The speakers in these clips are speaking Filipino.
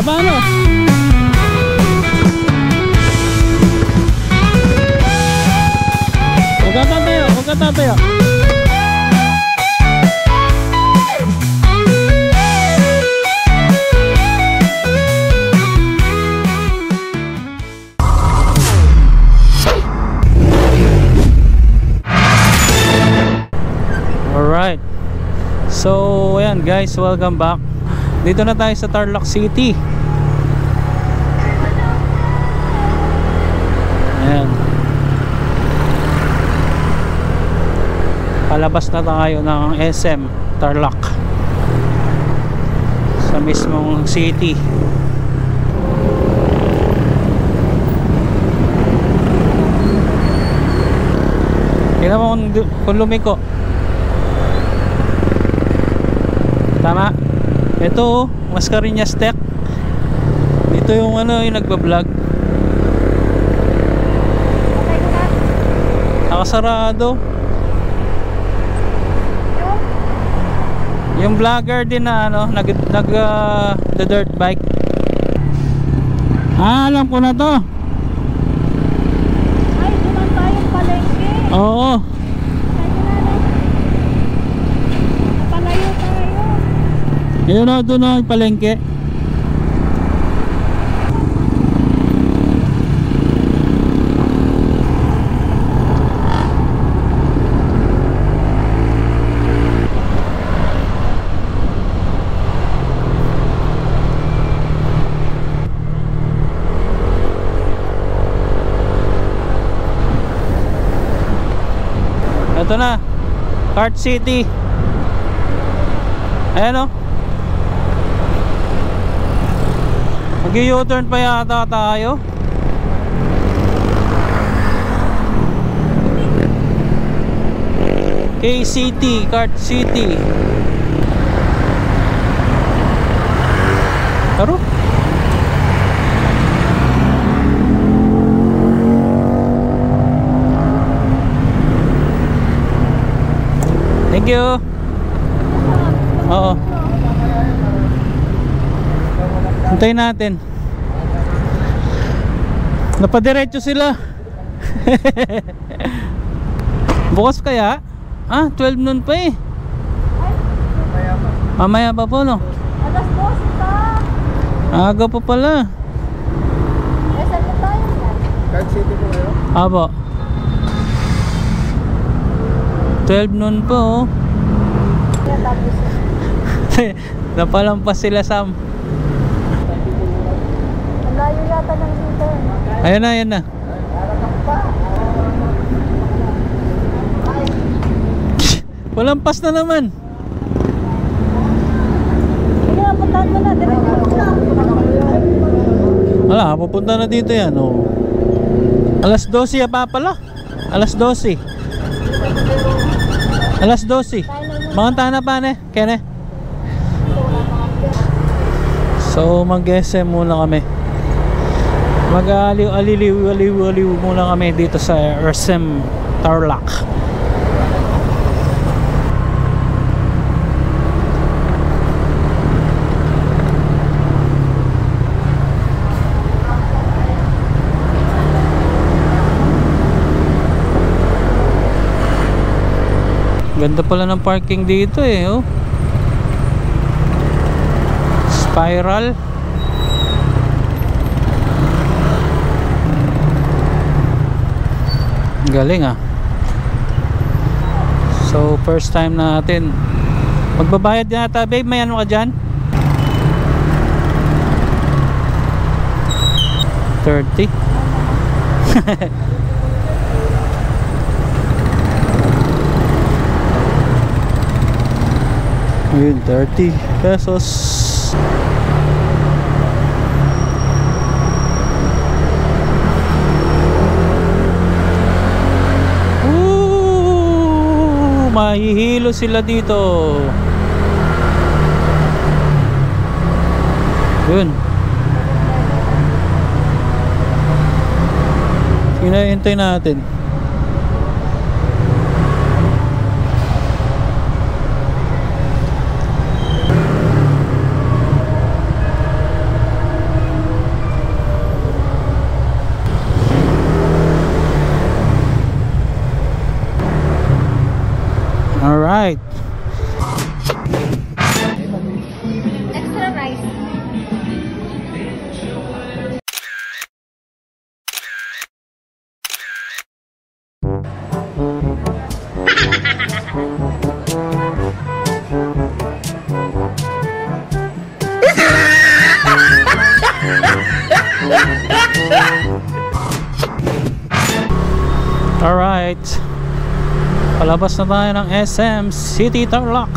paano? Huwag ka tatayo, huwag ka tatayo. Alright. So, ayan guys, welcome back. Dito na tayo sa Tarlac City. Ayan. Palabas na tayo ng SM Tarlac sa mismong city. Tingnan mo kung lumiko. Tama. Ito, Mascareñas Tech. Dito yung ano, yung nagba-vlog. Nakasarado. Yung vlogger din na ano, the dirt bike. Ah, alam ko na to. Ay, duman tayong palengke. Oo. Napalayo tayo. Yun na, doon na yung palengke. Ito na, Cart City. Ayan o. Mag-u-turn pa yata tayo. KCT, Cart City. Taro. Thank you. Oo. Hintayin natin. Napadiretso sila. Bukas kaya? Ah, 12 noon pa eh. Mamaya pa po no? Alas 12 pa. Aga pa pala. Eh, saan na tayo? Cart City po kayo? Abo. 12 noon pa oh. Kaya tapos. Napalampas sila Sam. Ang layo yata ng dito. Ayan na, ayan na. Walampas na naman. Hindi nga, puntahan mo na. Diretso. Wala, pupunta na dito yan oh. Alas 12 pa pala. Alas 12. Alas 12. Mga tana pa ne, kene. So mag-SM muna kami. Mag-aliw muna kami dito sa SM Tarlac. Ganda pala ng parking dito eh oh. Spiral. Galing ah. So first time natin. Magbabayad din ata babe, may ano ka dyan? 30. Ayun, 30 pesos. Mahihilo sila dito. Yun. Hinahintay natin. Palabas na tayo ng SM City Tarlac.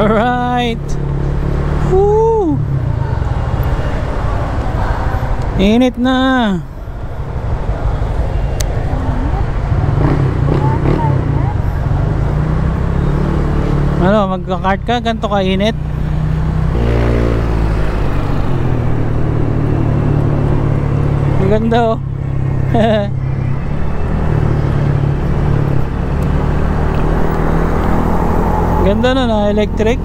Alright. Woo! Init na. Ano, magka-kart ka? Ganito ka init? Maganda oh. Ganda na na electric.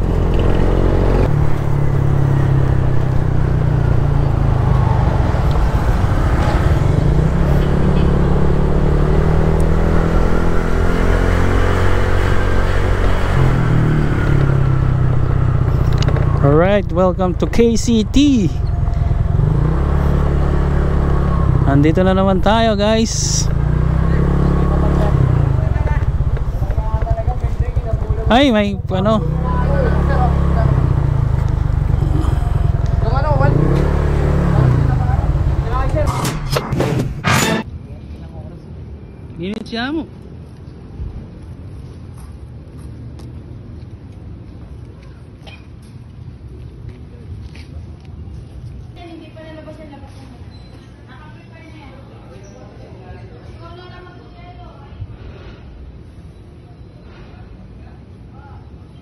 Alright, welcome to KCT. Andito na naman tayo guys. Ay, may ano. Iniziamo.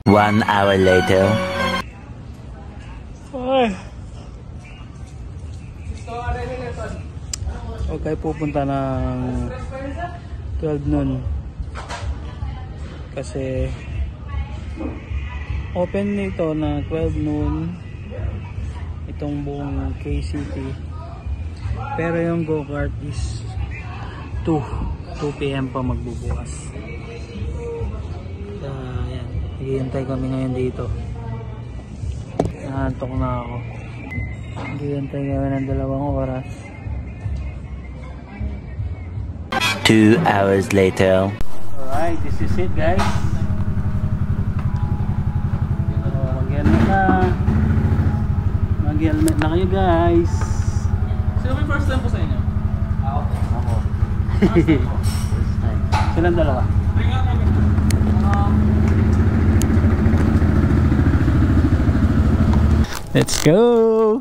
One hour later. Okay, pupunta ng 12 noon. Kasi open nito na 12 noon itong buong KCT. Pero yung go-kart is 2 PM pa magbubukas. Yan. Naghihintay kami ngayon dito. Naantok na ako. Naghihintay kami ng 2 oras. 2 hours later. Alright, this is it guys. Mag-helmet na. Mag-helmet na kayo guys. Sino may first time po sa inyo? Ako. First time. Silang 2. Let's go!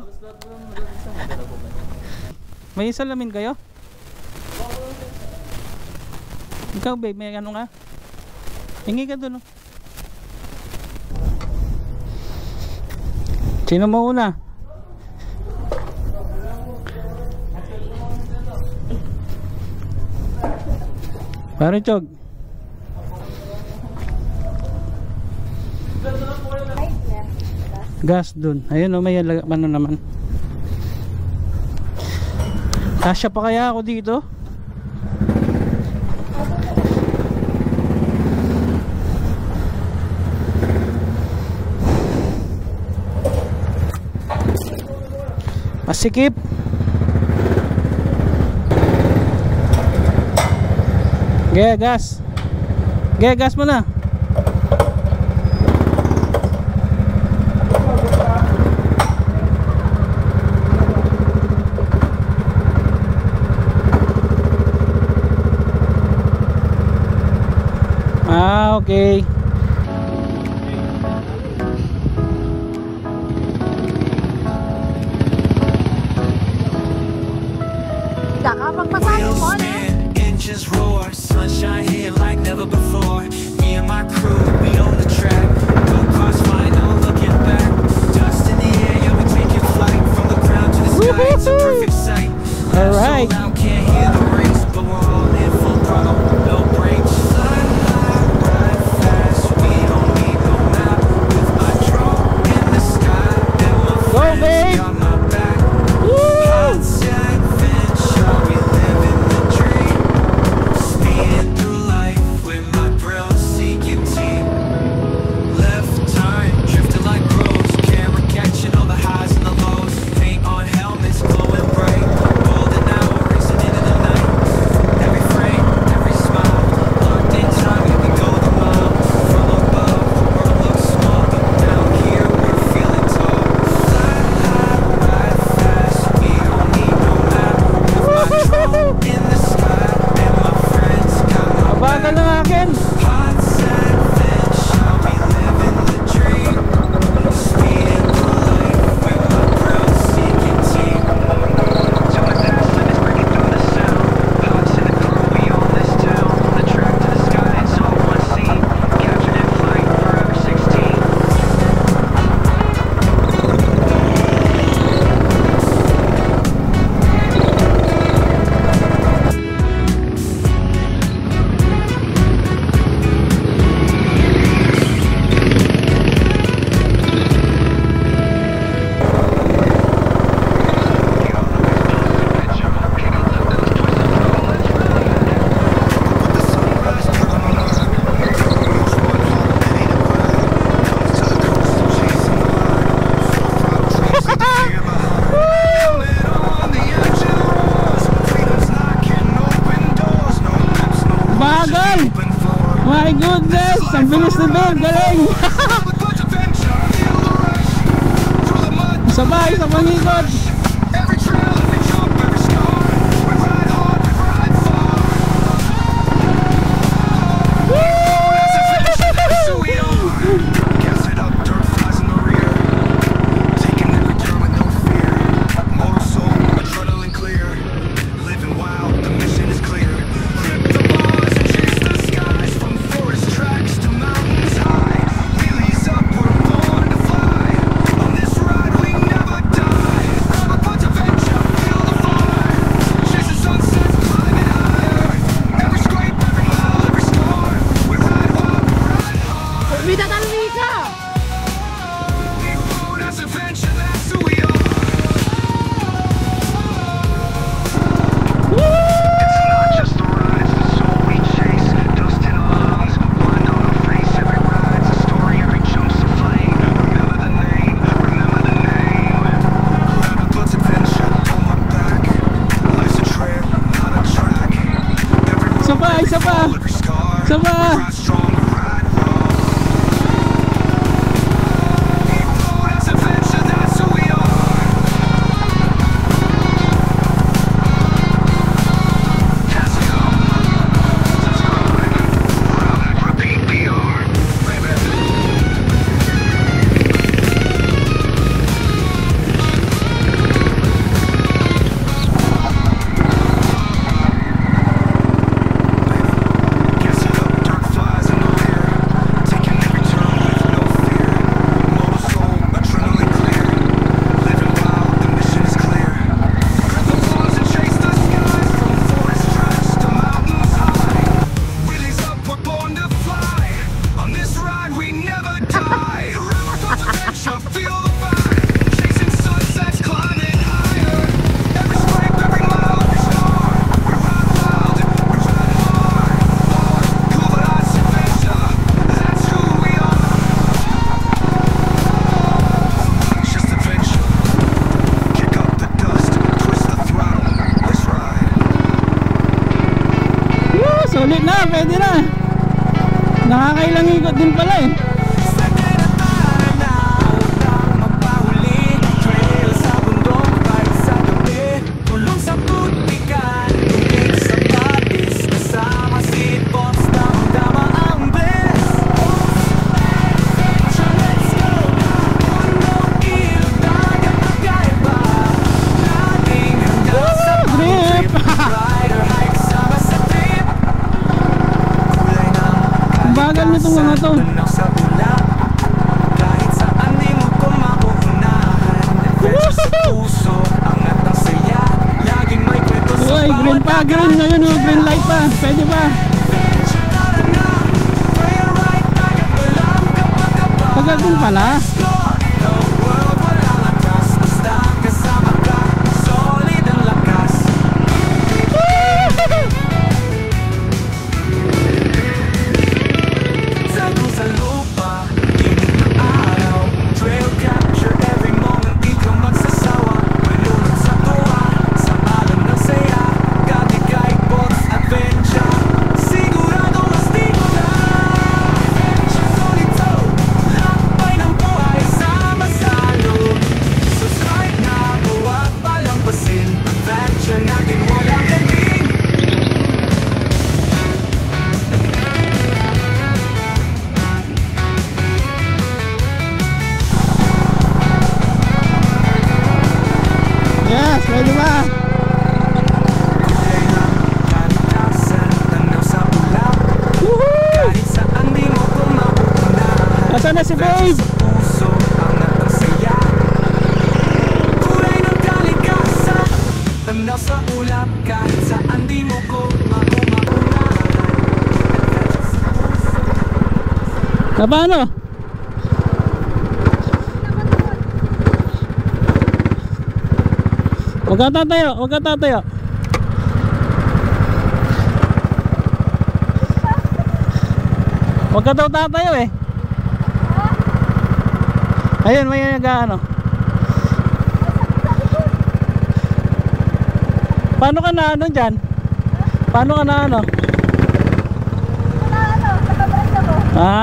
May salamin kayo? Ikaw babe, may ano nga? Hingi ka dun oh. Sino mo una? Pare Chog. Gas dun. Ayun o, may ano naman. Kasya pa kaya ako dito? Masikip. Gas. Gas mo na. Okay. Kakapagpasalo mo eh. Engines roar, sunshine here like never before. Me and my crew, we on the track. Go cars flying, no looking back. Dust in the air, yeah, we taking flight. From the ground to the sky, it's a perfect sight. All right. So loud, can't hear the race, but we're all in full throttle, no brakes. Fly high, ride fast, we don't need no map. With my drone in the sky, and my friends got my back. Hindsight, adventure, we living the dream. Speeding through life with my grills Justin Bieber, galing! Sabay sa pangikot! Every trail, every jump, every scar, we ride hard, we ride far. That's adventure, that's who we are. Gas it up, dirt flies in the rear. Taking every turn with no fear. Motor soul, adrenaline clear. Living wild, the mission is clear. Grip the bars and chase the skies. From forest tracks to mountains high. Wheelies up, we're born to fly. On this ride we never die. Grab a bunch of adventure, feel the fire. Chasing sunsets, climbing higher. Every scrape, every mile, every scar. We ride wild, we ride hard. Bida tayo ka! Oh, that's adventure, that's who we are. It's not just the ride, it's the soul we chase. Dust in our lungs, blood on our face. Every ride's a story, every jump's a flame. Remember the name, remember the name. Grab a but's adventure, on my back. Life's a trail, not a track. Every road, Isa pa, isa pa. every scar. Isa pa. We ride strong, we ride raw. Oh, that's adventure, that's who we are. Let's go. Let's ride. Run, repeat, PR. Baby. Gas it up, dirt flies in the rear. Taking every turn with no fear. Motor soul, adrenaline clear. Living wild, the mission is clear. Grip the bars and chase the skies. From forest tracks to mountains high. Wheelies up, we're born to fly. On this ride we never die. River thoughts adventure, feel the fire. Chasing sunsets, climbing higher. Every scrape, every mile, every star. We ride wild, we ride hard. Cool, but that's adventure. That's who we are. It's just adventure. Kick up the dust, twist the throttle. Let's ride. Woo! Sulit na, pwede na. Nakakailang ikot din pala eh. Sa tinatahan na utang mapahuli. Trail sa bundok, bike sa gabi. Tulong sa putikan, tubig sa patis. Kasama seatbox, tama ang bliss. Let's go! Mundo, ilog, dagat, magkaiba. Laging handa sa Grip! rider, hike, sama sa trip. Kulay ng Bagal nitong mga to. tanaw sa ulap. Kahit saan di mo ko mauunahan. Adventure sa puso, angat ang saya. Laging may kwento sa Uy, green pa, green ngayon oh, green light pa. Pwede pa. adventure. Tara na, trail ride, dagat, walang kapag-kapag. Tagal din pala. Explore the world, walang lakas. Basta kasama ka, solid ang lakas. Sagong sa lupa, init ng araw. Trail capture, every moment di ka magsasawa. Malunod sa tuwa, sa alam ng saya. Gatikay, boats, adventure. Siguradong astig na. Adventure solito, lakbay ng buhay sama-salo. Subscribe na, huwag palampasin. Adventure natin walang ending. Yes, pwede pa. Kulay ng kalikasan, tanaw sa ulap. Woohoo! Kahit saan di mo ko mauunahan. Nasaan na si Babe? Sa puso, angat ang saya. Kulay ng kalikasan, tanaw sa ulap. Kahit saan di mo ko mauunahan. Na paano? Huwag ka tatayo, huwag ka tatayo. Huwag ka daw tatayo eh. Ayun, may nag-ano. Paano ka na ano dyan? Paano ka na ano? Wala ano, nakabrand ako. Ha?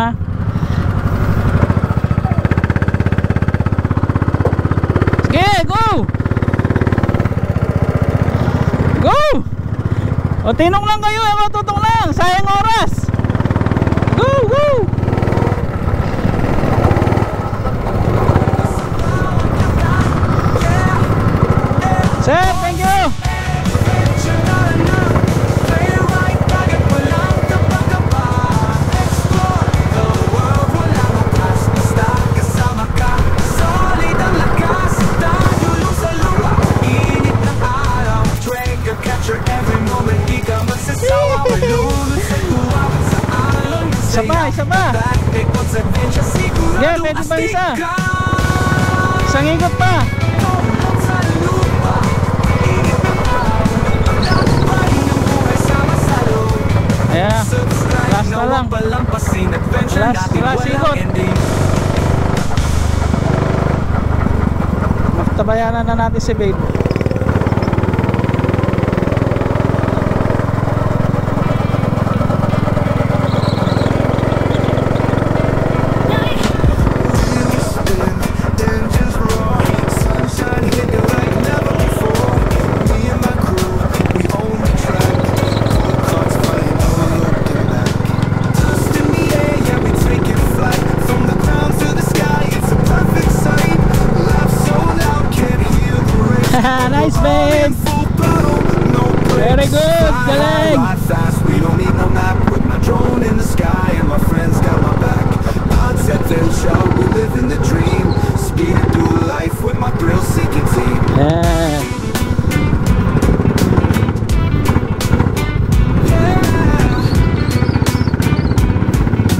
O tinong lang kayo, ako tutok lang. Sayang oras. Go, go. Sir, thank you. Isa pa, isa pa. Yeah, pwede pa isa. Isang ikot pa. Ayan, last na lang. Last ikot. Magtabayanan na natin si babe. Nice babe. Very good. Galing. We don't need no map with my drone in the sky and my friends got my back. Odds adventure, we live in the dream. Speeding through life with my thrill-seeking team. Yeah.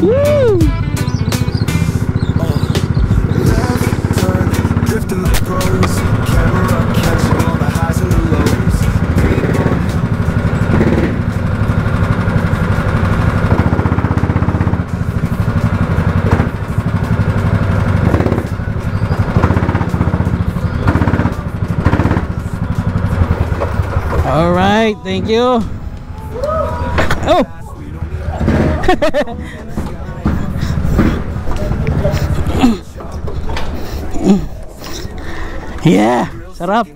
Woo. Left turn, drifting like pros. Camera catching all the highs and the lows. All right, thank you. Oh. Yeah, sarap.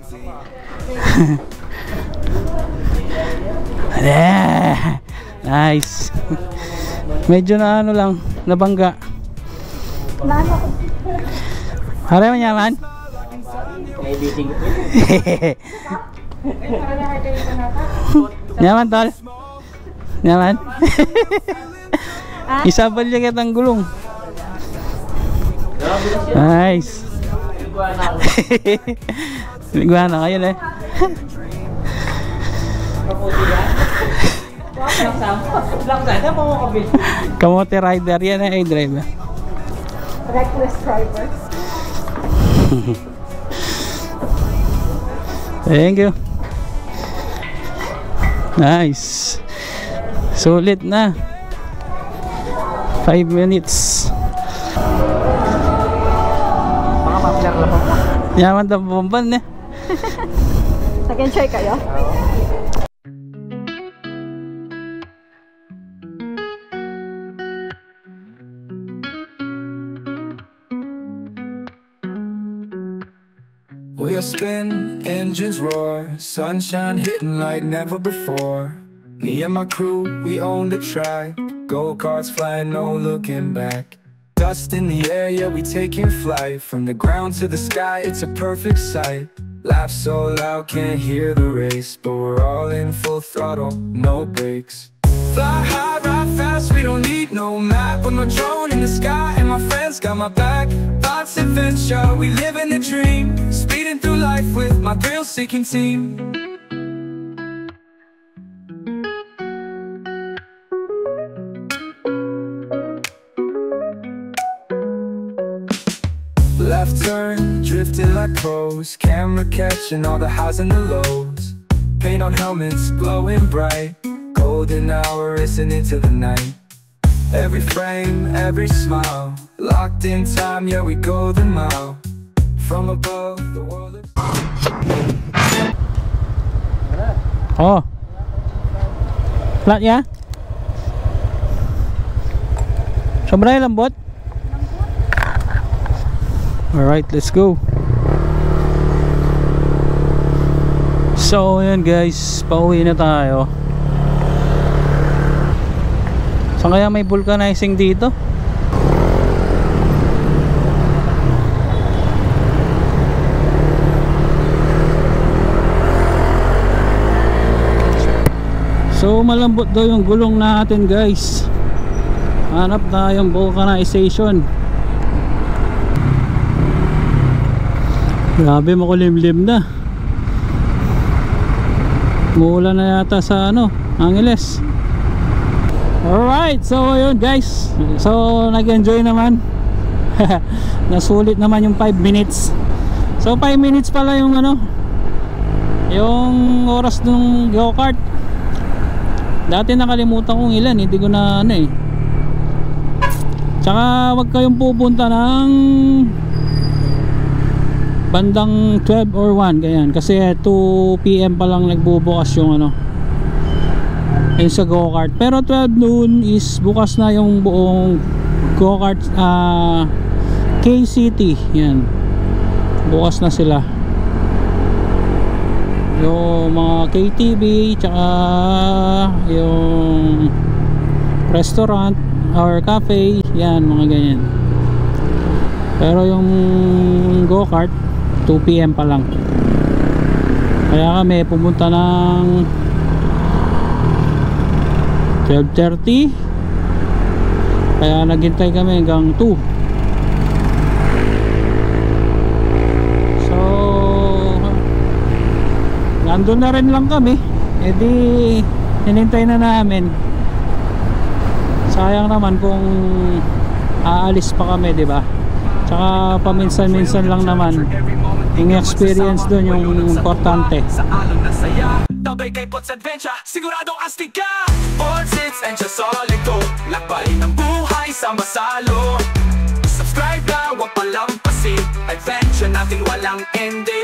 Yeah. Nice. Medyo na ano lang, nabangga. Hara mo nyaman? Nyaman tol? Nyaman? Isabal niya kitang gulong. Nice. Iguana kayo eh. Kamote rider yan eh, driver. Reckless driver. Thank you. Nice. Sulit na. 5 minutes. Yaman na bomban eh. Nag-enjoy kayo? Wheels spin, engines roar, sunshine hitting like never before. Me and my crew, we own the track. Go-karts flying, no looking back. Dust in the air, yeah, we taking flight. From the ground to the sky, it's a perfect sight. Laugh so loud, can't hear the race, but we're all in full throttle, no brakes. Fly high, ride fast, we don't need no map. With my drone in the sky and my friends got my back. Thoughts adventure, we live in the dream. Speeding through life with my thrill-seeking team. Left turn, drifting like pros. Camera catching all the highs and the lows. Paint on helmets, glowing bright. Golden hour, racing into the night. Every frame, every smile. Locked in time, yeah, we go the mile. From above, the world is... Oh. Flat ya? Sobra yung lambot? Alright, let's go. So ayan guys, pauwi na tayo. Saan kaya may vulcanizing dito? So malambot daw yung gulong natin guys. Hanap tayong vulcanization. Grabe, makulimlim na. Mula na yata sa Angeles. Alright, so ayun guys. So nag-enjoy naman. Nasulit naman yung 5 minutes. So 5 minutes pala yung yung oras ng go-kart. Dati nakalimutan kong ilan, hindi ko na Tsaka wag kayong pupunta ng bandang 12 or 1 ganyan, kasi 2 PM pa lang nagbubukas yung yung sa go-kart. Pero 12 noon is bukas na yung buong go-kart K-City. Yan, bukas na sila. Yung mga KTV tsaka yung restaurant or cafe, yan, mga ganyan. Pero yung go-kart 2 PM pa lang. Kaya kami pumunta ng 12:30. Kaya naghintay kami hanggang 2. Nandun na rin lang kami, edi hinintay na namin. Sayang naman kung aalis pa kami, di ba? Tsaka paminsan-minsan lang naman. Yung experience doon yung importante. Sa alon na saya, tabay kay Pots Adventure, siguradong astig ka. Pots hits and just solid go, lakbayin ng buhay sa masalo. Subscribe na, huwag palampasin, adventure natin walang ending.